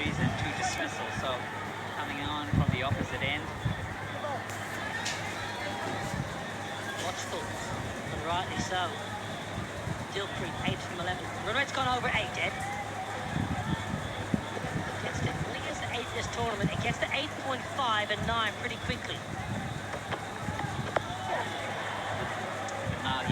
deliveries and 2 dismissals. So coming on from the opposite end. Watchful, and rightly so. Dilpreet, 8 from 11. Run rate's gone over 8, Ed. When it gets to 8 this tournament, it gets to 8.5 and 9 pretty quickly.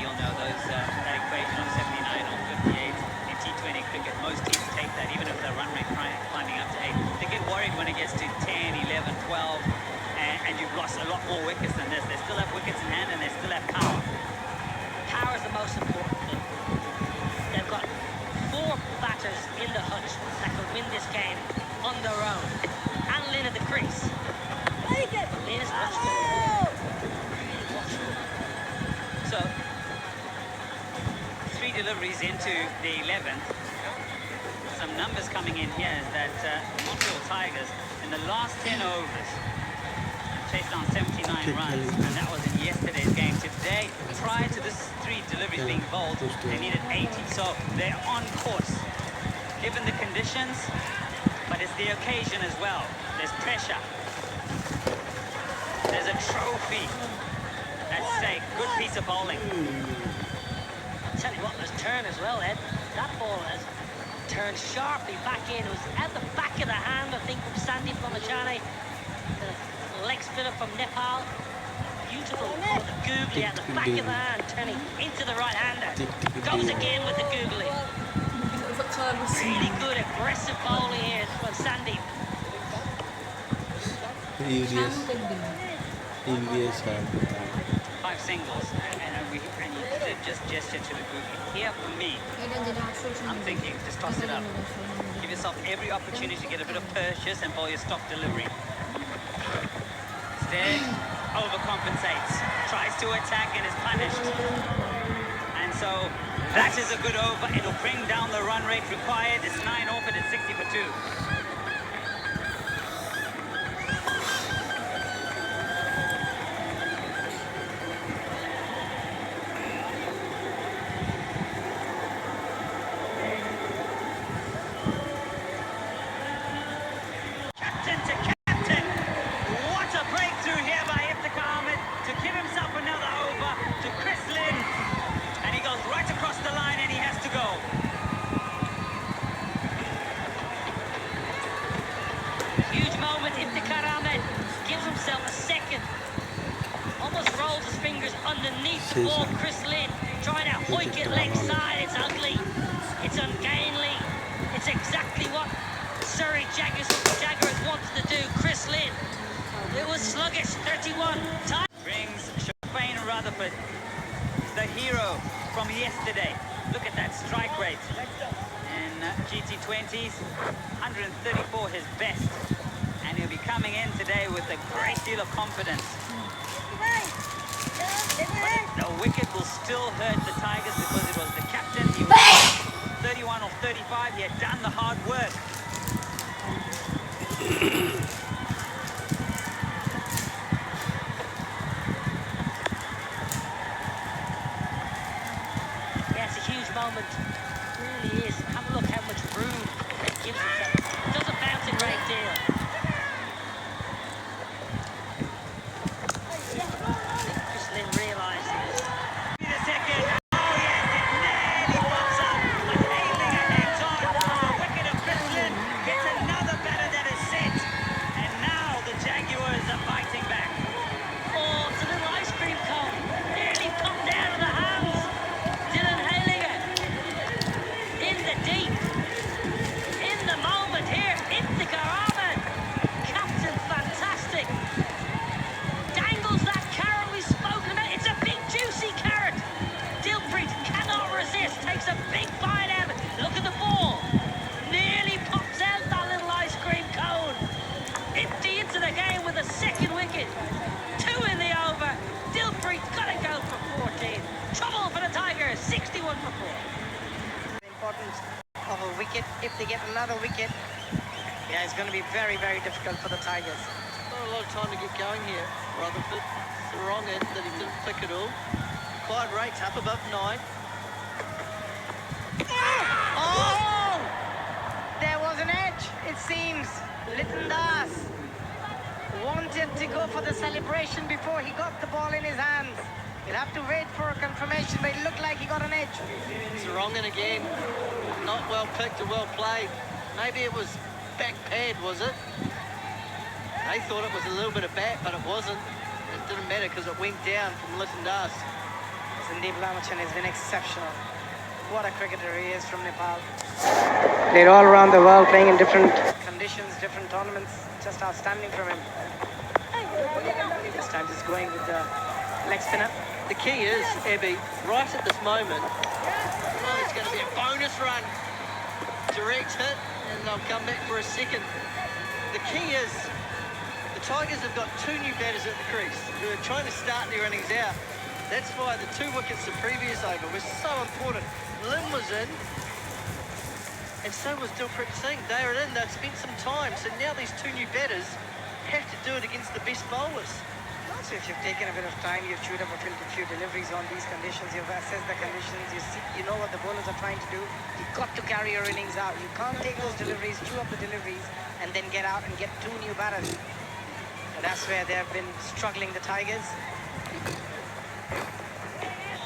You'll know that equation of 79 or 58 in T20 cricket. Most teams take that, even if their run rate climbing up to 8. They get worried when it gets to 10, 11, 12, and you've lost a lot more wickets than this. They still have wickets in hand and they still have power. Power is the most important thing. They've got 4 batters in the hutch that can win this game on their own. And Lynn at the crease. Lynn is watchful. Really watchful. So, 3 deliveries into the 11th. Some numbers coming in here is that Montreal Tigers, in the last 10 overs, chased down 79 runs, and that was in yesterday's game. Today, prior to this 3 deliveries being bowled, they needed 80. So they're on course, given the conditions, but it's the occasion as well. There's pressure. There's a trophy at stake. Good piece of bowling. I'll tell you what, there's turn as well, Ed. That ball has turned sharply back in. It was at the back of the hand, I think, from Sandeep Lamachane. The leg spinner from Nepal. Beautiful ball, the googly at the back of the hand, turning into the right-hander. Goes again with the googly. Really good, aggressive bowling here from Sandeep. EVS 5 singles, and you did just gesture to the googly. Here for me, I'm thinking, just toss it up. Give yourself every opportunity to get a bit of purchase and bowl your stock delivery. Instead, overcompensates, tries to attack and is punished. And so that is a good over. It'll bring down the run rate required. It's 9 off and it's 60 for 2. Underneath the ball, Chris Lynn trying to hoik it leg side. It's ugly. It's ungainly. It's exactly what Surrey Jaguars wants to do. Chris Lynn. It was sluggish. 31. Time brings Shane Rutherford, the hero from yesterday. Look at that strike rate in GT20s. 134 his best, and he'll be coming in today with a great deal of confidence. But the wicket will still hurt the Tigers because it was the captain. He was 31 or 35. He had done the hard work. Yeah, it's a huge moment. It really is. Have a look how much room it gives himself. It doesn't bounce a great deal. Of a wicket. If they get another wicket, yeah, it's going to be very, very difficult for the Tigers. Not a lot of time to get going here, Rutherford. It's the wrong end that he didn't click at all. Required rates up above 9. Oh! There was an edge. It seems Litton Das wanted to go for the celebration before he got the ball in his hands. He'll have to wait for a confirmation, but it looked like he got an edge. Sarongin again. Not well picked or well played. Maybe it was back pad, was it? They thought it was a little bit of bat, but it wasn't. It didn't matter because it went down from Litton Das. Sandeep Lamachan has been exceptional. What a cricketer he is from Nepal. Played all around the world, playing in different conditions, different tournaments. Just outstanding from him. This time he's going with the leg spinner. The key is, Abby, right at this moment, well, it's going to be a bonus run. Direct hit, and they'll come back for a second. The key is, the Tigers have got two new batters at the crease who are trying to start their innings out. That's why the 2 wickets the previous over was so important. Lim was in, and so was Dilpreet Singh. They were in, they've spent some time, so now these 2 new batters have to do it against the best bowlers. Also, if you've taken a bit of time, you've chewed up a few deliveries on these conditions, you've assessed the conditions, you know what the bowlers are trying to do. You've got to carry your innings out. You can't take those deliveries, chew up the deliveries, and then get out and get 2 new batters. And that's where they've been struggling, the Tigers.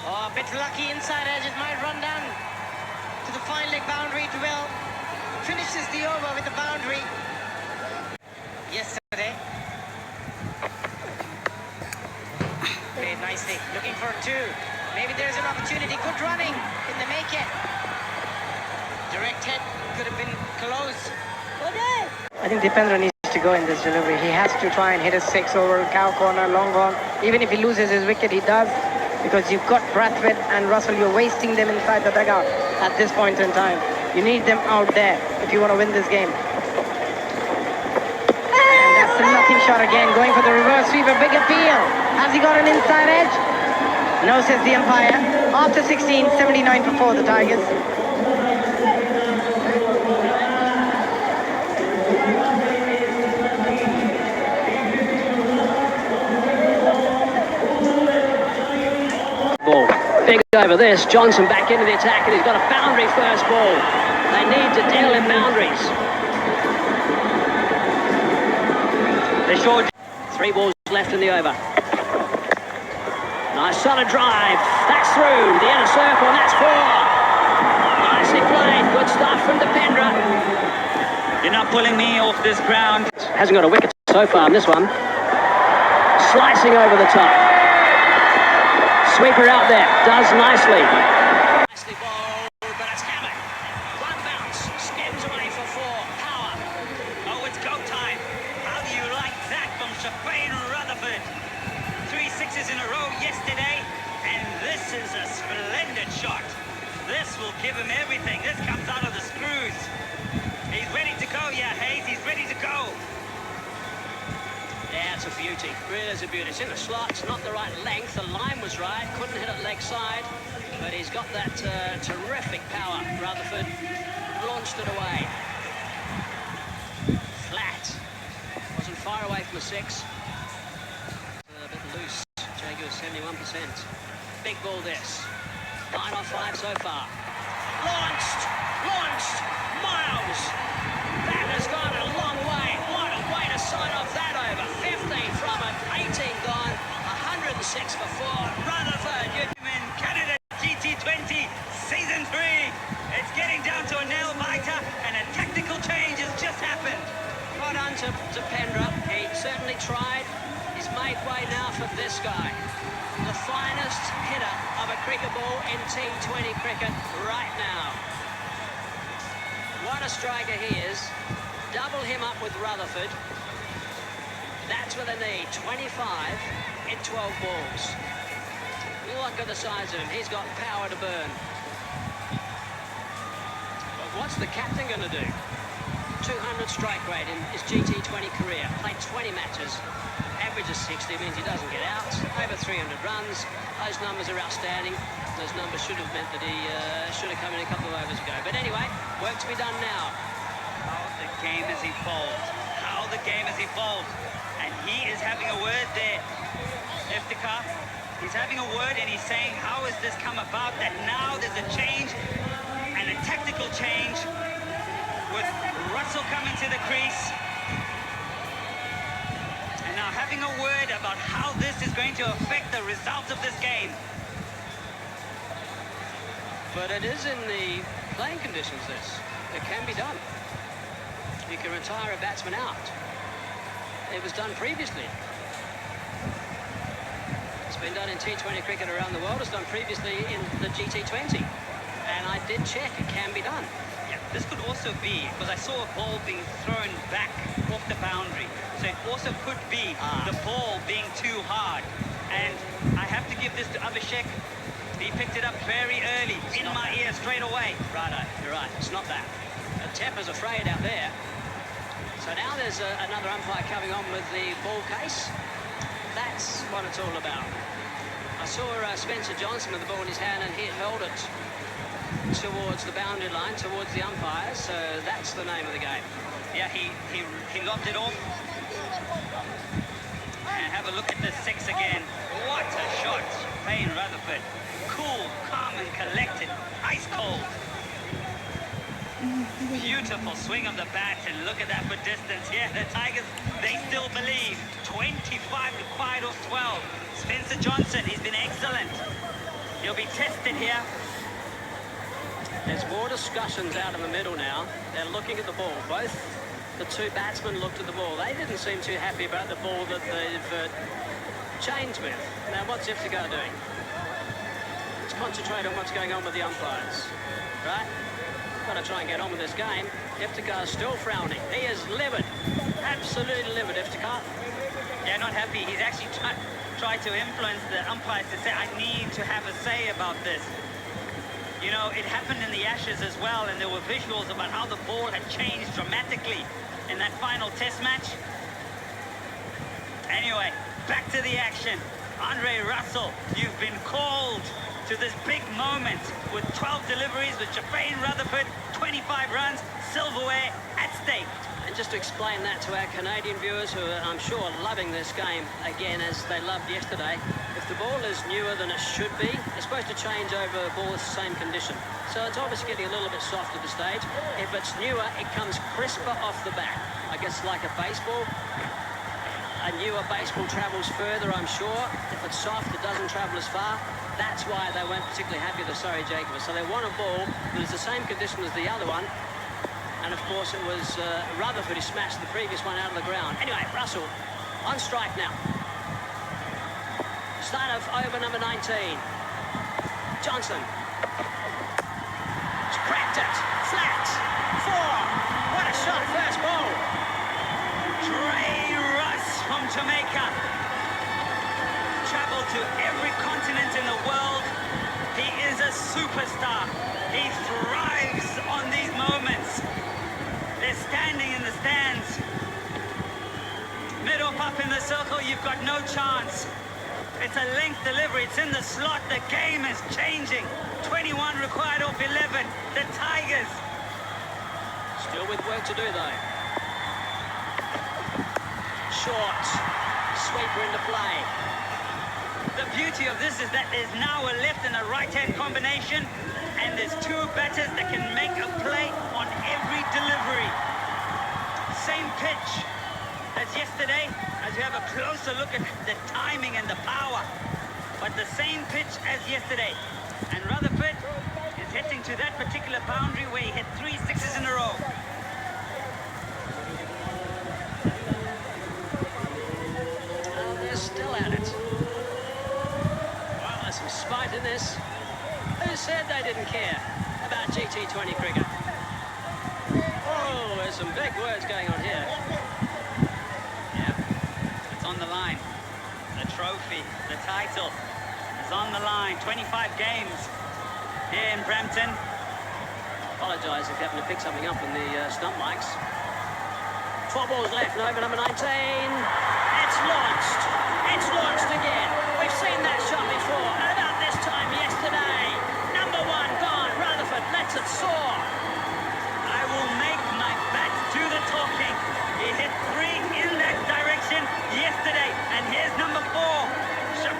Oh, a bit lucky inside edge. It might run down to the fine leg boundary. Dwell finishes the over with the boundary. Yesterday. Played nicely. Looking for 2. Maybe there's an opportunity. Good running in the make it. Direct hit. Could have been close. I think Dipendra needs to go in this delivery. He has to try and hit a 6 over cow corner, long on. Even if he loses his wicket, he does. Because you've got Brathwaite and Russell, you're wasting them inside the dugout at this point in time. You need them out there if you want to win this game. And that's a nothing shot again, going for the reverse sweep, a big appeal. Has he got an inside edge? No, says the umpire. After 16, 79 for 4, the Tigers. Big over this. Johnson back into the attack, and he's got a boundary first ball. They need to deal in boundaries. They're short. 3 balls left in the over. Nice solid drive. That's through the inner circle, and that's 4. Nicely played. Good stuff from Dipendra. You're not pulling me off this ground. Hasn't got a wicket so far in this one. Slicing over the top. Sweeper out there, does nicely. Nicely bowled, but it's hammered. 1 bounce, skims away for 4. Power. Oh, it's go time. How do you like that from Shafeen Rutherford? 3 sixes in a row yesterday, and this is a splendid shot. This will give him everything. This comes out of the screws. He's ready to go, yeah, Hayes. He's ready to go. Yeah, it's a beauty. Really is a beauty. It's in the slot. It's not the right length. The line was right. Couldn't hit it leg side. But he's got that terrific power. Rutherford launched it away. Flat. Wasn't far away from the 6. A bit loose. Jagu is 71%. Big ball this. 9 off 5 so far. Launched. Miles. That has gone a long way. What a way to sign off that over. 15 from it. 18 gone. 106 for 4. Rutherford. Canada GT20 Season 3. It's getting down to a nail biter, and a tactical change has just happened. Right on to Dipendra. He certainly tried. He's made way now for this guy. The finest hitter of a cricket ball in T20 cricket right now. What a striker he is. Double him up with Rutherford. That's what they need. 25 in 12 balls. Look at the size of him. He's got power to burn. But what's the captain going to do? 200 strike rate in his GT20 career. Played 20 matches. Average of 60 means he doesn't get out. Over 300 runs. Those numbers are outstanding. Those numbers should have meant that he should have come in a couple of overs ago. But anyway, work to be done now. How the game has evolved. How the game has evolved. And he is having a word there, Iftikhar. He's having a word and he's saying, how has this come about that now there's a change and a tactical change with Russell coming to the crease. And now having a word about how this is going to affect the result of this game. But it is in the playing conditions, this. It can be done. You can retire a batsman out. It was done previously. It's been done in T20 cricket around the world. It's done previously in the T20. And I did check, it can be done. Yeah, this could also be, because I saw a ball being thrown back off the boundary. So it also could be the ball being too hard. And I have to give this to Abhishek. He picked it up very early, in my ear straight away. Righto, you're right, it's not that. Tepper's afraid out there. So now there's another umpire coming on with the ball case. That's what it's all about. I saw Spencer Johnson with the ball in his hand, and he held it towards the boundary line, towards the umpires. So that's the name of the game. Yeah, he lobbed it off. And have a look at the 6 again. What a shot. Payne Rutherford. Cool, calm and collected. Ice cold. Beautiful swing of the bat, and look at that for distance. Yeah, the Tigers, they still believe. 25 required off 12. Spencer Johnson, he's been excellent. He'll be tested here. There's more discussions out in the middle now. They're looking at the ball. Both the two batsmen looked at the ball. They didn't seem too happy about the ball that they've changed with. Now, what's Iftikhar doing? Let's concentrate on what's going on with the umpires, right? Got to try and get on with this game. Iftikhar's still frowning. He is livid. Absolutely livid, Iftikhar. Yeah, not happy. He's actually tried to influence the umpires to say, I need to have a say about this. You know, it happened in the Ashes as well, and there were visuals about how the ball had changed dramatically in that final test match. Anyway, back to the action. Andre Russell, you've been called to this big moment with 12 deliveries with Payne Rutherford, 25 runs, silverware at stake. And just to explain that to our Canadian viewers, who are, I'm sure, loving this game again as they loved yesterday, if the ball is newer than it should be, it's supposed to change over a ball that's the same condition. So it's obviously getting a little bit soft at the stage. If it's newer, it comes crisper off the bat. I guess like a baseball. A newer baseball travels further, I'm sure. If it's soft, it doesn't travel as far. That's why they weren't particularly happy with the Surrey Jaguars. So they want a ball that is the same condition as the other one. And of course, it was Rutherford who smashed the previous one out of the ground. Anyway, Russell on strike now. Start of over number 19. Johnson. He's cracked it. Flat. 4. What a shot, first ball. Trey Russ from Jamaica. Traveled to every continent in the world. He is a superstar. He thrives on these moments. They're standing in the stands. Mid-off up in the circle, you've got no chance. It's a length delivery, it's in the slot, the game is changing. 21 required off 11, the Tigers. Still with work to do though. Short, sweeper into play. The beauty of this is that there's now a left and a right-hand combination, and there's two batters that can make a play on every delivery. Same pitch as yesterday, as you have a closer look at the timing and the power. But the same pitch as yesterday. And Rutherford is hitting to that particular boundary where he hit 3 sixes in a row. Oh, they're still at it. Well, there's some spite in this. Who said they didn't care about GT20 cricket? Oh, there's some big words going on here. On the line. The trophy, the title is on the line. 25 games here in Brampton. Apologise if you happen to pick something up in the stump mics. 12 balls left, and over number 19. It's launched. It's launched again. We've seen that shot before. And about this time yesterday. Number 1 gone. Rutherford lets it soar. I will make my bat do the talking. He hit 3 in that direction yesterday. And here's number 4,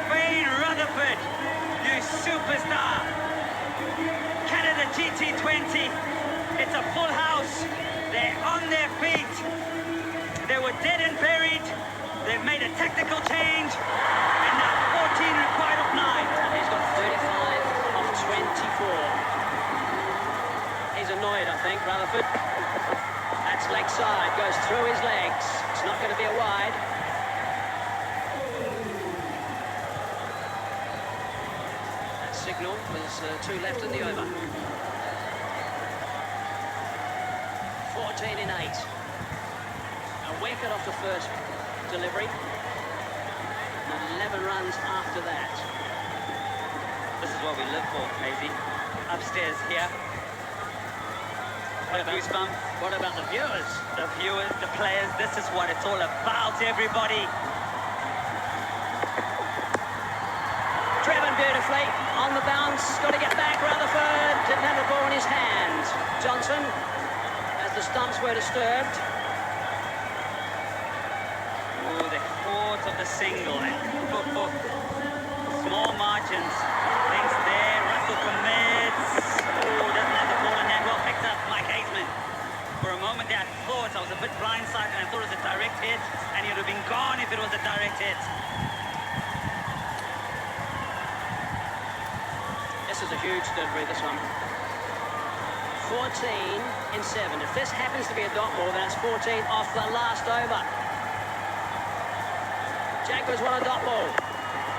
Payne Rutherford, you superstar. Canada GT20, it's a full house. They're on their feet. They were dead and buried. They've made a tactical change. And now 14 required of 9. He's got 35 of 24. He's annoyed, I think, Rutherford. That's leg side, goes through his legs. It's not going to be a wide. That signal was 2 left in the over. 14 in 8. A wicket off the first delivery. And 11 runs after that. This is what we live for, Maisie. Upstairs here. What about, what about the viewers? The viewers, the players, this is what it's all about, everybody. Driven beautifully, on the bounce, got to get back, Rutherford, didn't have the ball in his hand. Johnson, as the stumps were disturbed. Oh, they fought of the single. Small margins. Things there, Russell commits. Oh, doesn't have the ball in hand. Well picked up, Mike Hazeman. For a moment there, I thought I was a bit blindsided and I thought it was a direct hit, and he would have been gone if it was a direct hit. This is a huge delivery, this one. 14 in 7. If this happens to be a dot ball, then it's 14 off the last over. Jaguars want a dot ball.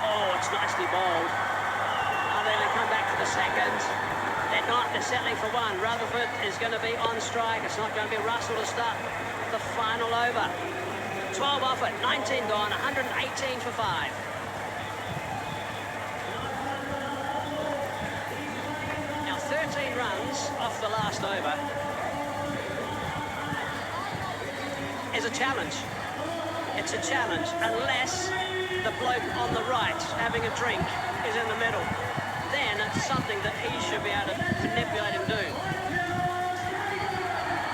Oh, it's nicely bowled. Are they going to come back for the second? They're not. They're settling for one. Rutherford is going to be on strike. It's not going to be Russell to start the final over. 12 off it, 19 gone, 118 for 5. Now 13 runs off the last over is a challenge. It's a challenge unless the bloke on the right having a drink is in the middle. Then it's something that he should be able to manipulate and do.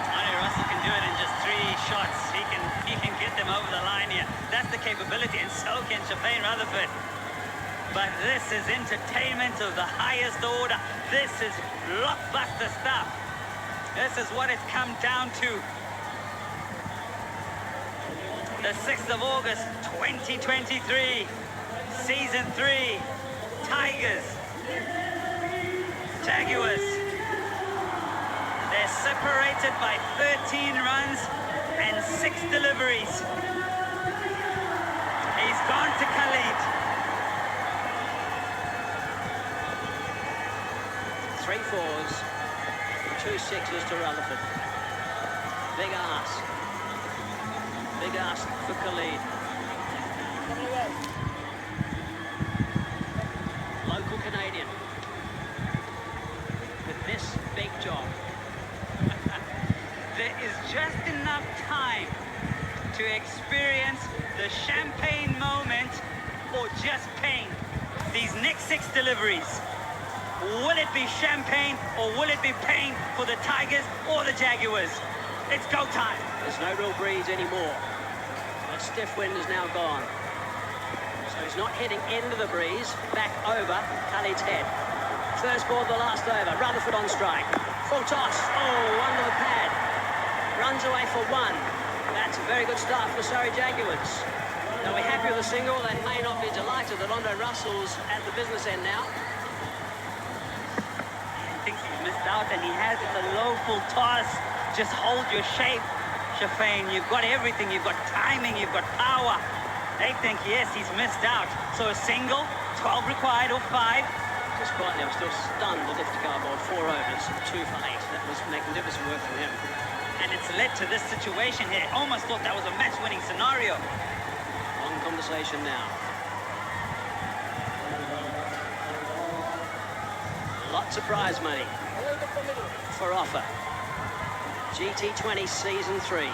I know Russell can do it in just 3 shots. He can get them over the line here. That's the capability, and so can Shafane Rutherford. But this is entertainment of the highest order. This is blockbuster stuff. This is what it's come down to. The 6th of August, 2023, Season 3, Tigers, Jaguars. They're separated by 13 runs and 6 deliveries. He's gone to Khalid. 3 4s, 2 6s to Rutherford. Big ask. Big ask for Khalid. Local Canadian with this big job. There is just enough time to experience the champagne moment or just pain. These next 6 deliveries. Will it be champagne or will it be pain for the Tigers or the Jaguars? It's go time. There's no real breeze anymore. That stiff wind is now gone. So he's not hitting into the breeze, back over Khalid's head. First ball of the last over, Rutherford on strike. Full toss, oh, under the pad. Runs away for 1. That's a very good start for Surrey Jaguars. Now we're happy with the single. They may not be delighted that Andre Russell's at the business end now. Thinks he's missed out, and he has. It's a low full toss. Just hold your shape, Shafane. You've got everything. You've got timing. You've got power. They think, yes, he's missed out. So a single, 12 required or 5. Just quietly, I'm still stunned that Iftikhar bowled 4 overs, 2 for 8. That was magnificent work from him. And it's led to this situation here. Almost thought that was a match-winning scenario. On conversation now. Lots of prize money for offer. GT20 Season 3.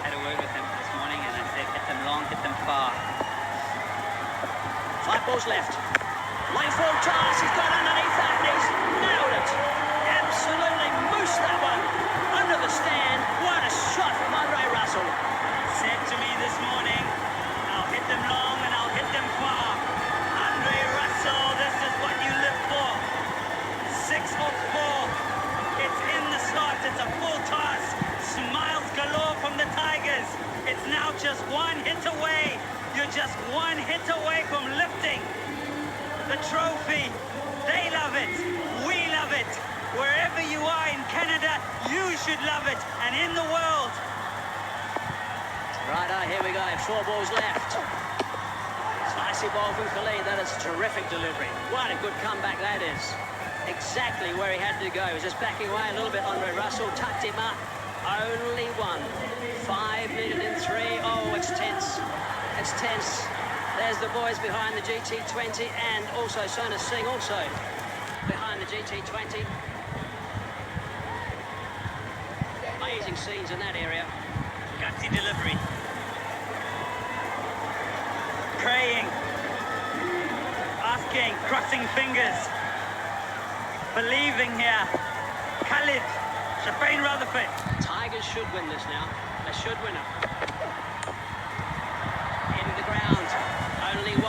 Had a word with him this morning and I said, hit them long, hit them far. 5 balls left. Line full toss, he's got underneath that and he's nailed it. Absolutely moosed that one. Under the stand, what a shot from Andre Russell. Said to me this morning, I'll hit them long and I'll hit the trophy. They love it. We love it. Wherever you are in Canada, you should love it. And in the world. Righto, here we go. 4 balls left. Spicy ball from Khalid. That is a terrific delivery. What a good comeback that is. Exactly where he had to go. He was just backing away a little bit. Andre Russell tucked him up. Only 1. 5 needed in 3. Oh, it's tense. It's tense. There's the boys behind the GT20 and also Sona Singh also behind the GT20. Amazing scenes in that area. Gutsy delivery. Praying. Asking. Crossing fingers. Believing here. Khalid. Shafane Rutherford. Tigers should win this now. They should win it. Into the ground. Only 1.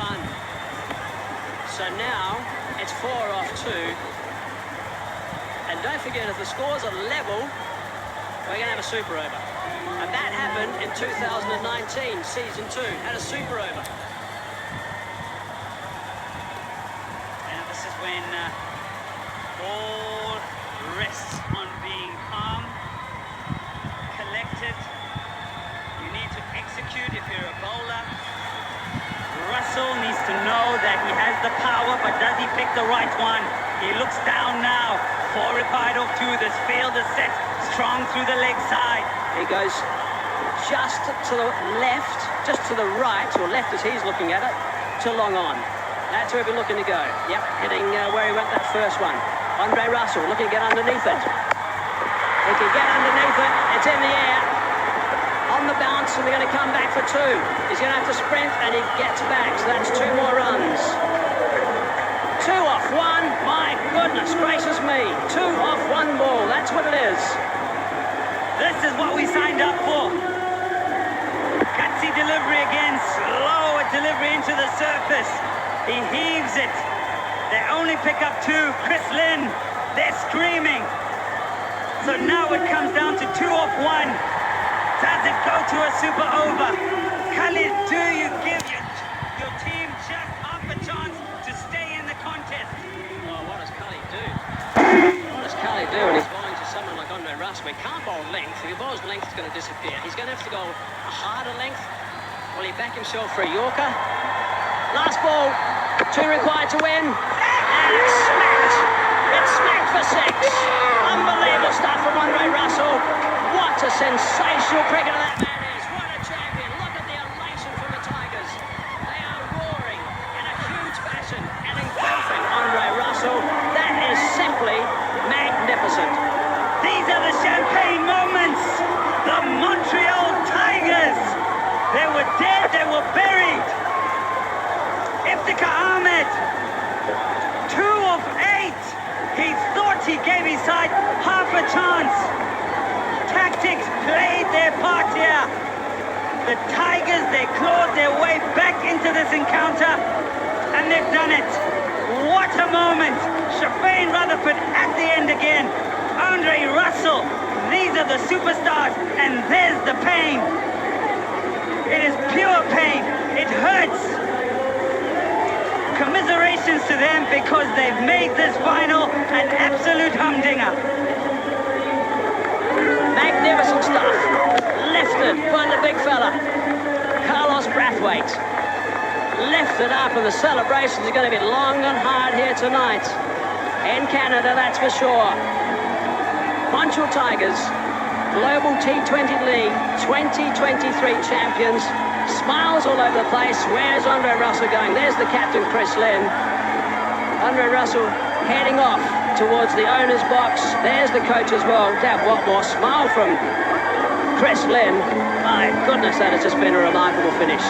So now it's 4 off 2. And don't forget, if the scores are level, we're going to have a super over. And that happened in 2019, season 2, had a super over. And this is when all rests on being calm, collected. You need to execute if you're a bowler. Russell needs to know that he has the power, but does he pick the right one? He looks down now. 4 required off 2. This field is set strong through the leg side. He goes just to the left, just to the right, or left as he's looking at it, to long on. That's where we're looking to go. Yep, hitting where he went that first one. Andre Russell looking to get underneath it. He can get underneath it. It's in the air. On the bounce, and they're going to come back for 2. He's going to have to sprint, and he gets back. So that's 2 more runs. 2 off 1. My goodness gracious me. 2 off 1 ball. That's what it is. This is what we signed up for. Gutsy delivery again. Slow delivery into the surface. He heaves it. They only pick up 2. Chris Lynn, they're screaming. So now it comes down to 2 off 1. Does it go to a super over? Khalid, do you give your team just half a chance to stay in the contest? Oh, what does Khalid do? What does Khalid do when he's bowling to someone like Andre Russell? He can't bowl length. If he bowls length, it's going to disappear. He's going to have to go a harder length. Will he back himself for a Yorker? Last ball. 2 required to win. And it's smacked. It's smacked for 6. Unbelievable stuff from Andre Russell. What a sensational cricketer that man is. What a champion. Look at the elation from the Tigers. They are roaring in a huge fashion and engulfing Andre Russell. That is simply magnificent. These are the champagne moments. The Montreal Tigers. They were dead, they were buried. Iftikhar Ahmed, 2 of 8. He thought he gave his side half a chance. Tactics played their part here. The Tigers, they clawed their way back into this encounter, and they've done it. What a moment. Shafane Rutherford at the end again. Andre Russell. These are the superstars, and there's the pain. It is pure pain. It hurts. Commiserations to them because they've made this final an absolute humdinger. Magnificent stuff. Lifted by the big fella, Carlos Brathwaite. Lifted up, and the celebrations are going to be long and hard here tonight. In Canada, that's for sure. Montreal Tigers, Global T20 League 2023 champions. Smiles all over the place. Where's Andre Russell going? There's the captain, Chris Lynn. Andre Russell heading off towards the owner's box. There's the coach as well. Dad, what more smile from Chris Lynn. My goodness, that has just been a remarkable finish.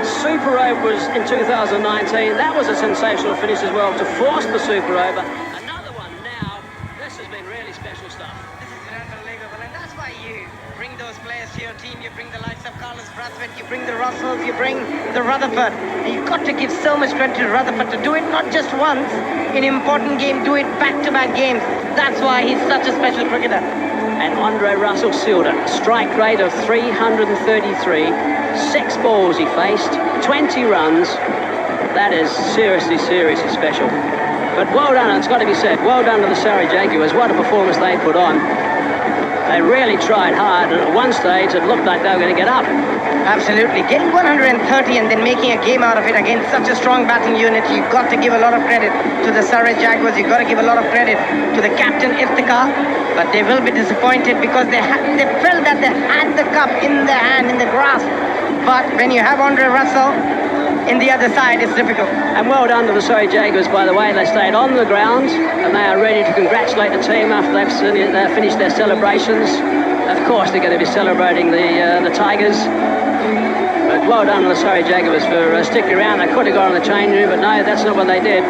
Super Over was in 2019. That was a sensational finish as well to force the Super Over. Another one now. This has been really special stuff. This is unbelievable, and that's why you bring those players to your team. You bring the likes of Carlos Brathwaite, you bring the Russells, you bring the Rutherford. You've got to give so much credit to Rutherford to do it not just once in important game, do it back-to-back games. That's why he's such a special cricketer. And Andre Russell sealed it. A strike rate of 333. 6 balls he faced, 20 runs. That is seriously, seriously special. But well done, it's got to be said, well done to the Surrey Jaguars. What a performance they put on. They really tried hard, and at one stage it looked like they were going to get up. Absolutely. Getting 130 and then making a game out of it against such a strong batting unit, you've got to give a lot of credit to the Surrey Jaguars. You've got to give a lot of credit to the captain, Iftikhar. But they will be disappointed because they felt that they had the cup in their hand, in the grasp. But when you have Andre Russell in the other side, it's difficult. And well done to the Surrey Jaguars, by the way. They stayed on the ground and they are ready to congratulate the team after they've finished their celebrations. Of course, they're going to be celebrating the Tigers. But well done to the Surrey Jaguars for sticking around. They could have gone in the change room, but no, that's not what they did.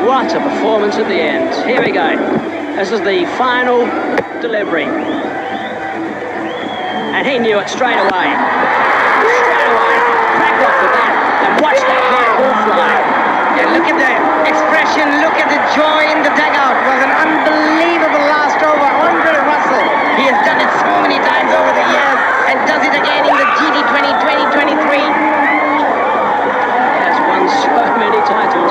What a performance at the end. Here we go. This is the final delivery. And he knew it straight away. Straight away. Cracked off the bat and watched that high ball fly. Yeah, look at the expression, look at the joy in the dugout. It was an unbelievable last over. Andre Russell, he has done it so many times over the years and does it again in the GT20 2023. He has won so many titles.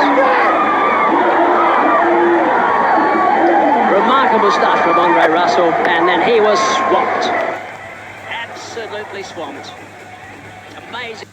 Remarkable stuff from Andre Russell, and then he was swamped. Absolutely swamped. Amazing.